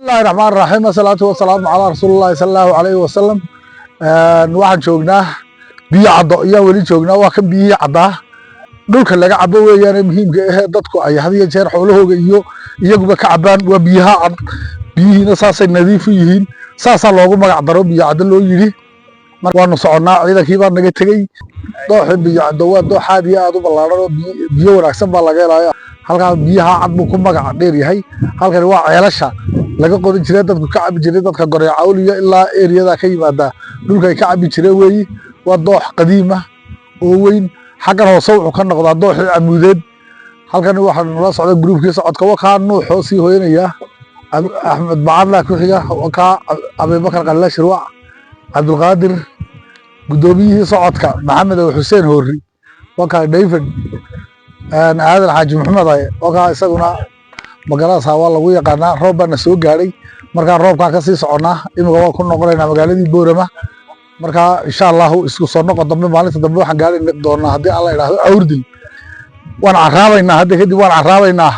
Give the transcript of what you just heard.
الله الرحمن الرحيم الصلاة والسلام على رسول الله صلى الله عليه وسلم waxaan joognaa biyo cado iyo wali joognaa waa kan biyo cada dhulka laga cabo weeyaan muhiimka ah dadku ay hadiyo jeer xoolahooga iyo iyaguba ka cabaan waa biyaha cad biyihina saasay nadiif u yihiin saasa loogu magac daro biyo cad loo yiri markaanu soconaa ciidankii baa naga tagay dooxi biyo cad waa dooxaad iyo aad u ballaaran oo biyo wanaagsan baa laga helayaa halka biyaha cad buu ku magac dheer yahay halkan waa ceelasha laga qodan jiray dadku ka cabi jiray dadka goray cawliga ilaa eeriyada ka yimaada dhulka ay ka cabi jiray weey waa doox qadiim ah oo weyn xagan hoose wuxuu ka noqdaa dooxi amuudeed halkan waxa la socda groupkii socodka waxa nuuxo si hooyanaya Ahmed Baadla ku xiga waxa Abubakar Qalla Shirwa Abdul Qadir gudoomiyaha socodka Maxamed Xuseen Hoori waxa David Aadal Xaaji Maxamed waxa isaguna magaalada waa lagu yaqaanaa roob bana soo gaaray marka roobka ka sii soconaa imika waa ku noqonaynaa magaaladii Boorama marka insha Allah isku soo noqon dambe maalinta dambe waxaan gaari doonaa hadii Allah ilaahay awrdil waan caraabaynaa hadda kadib waan caraabaynaa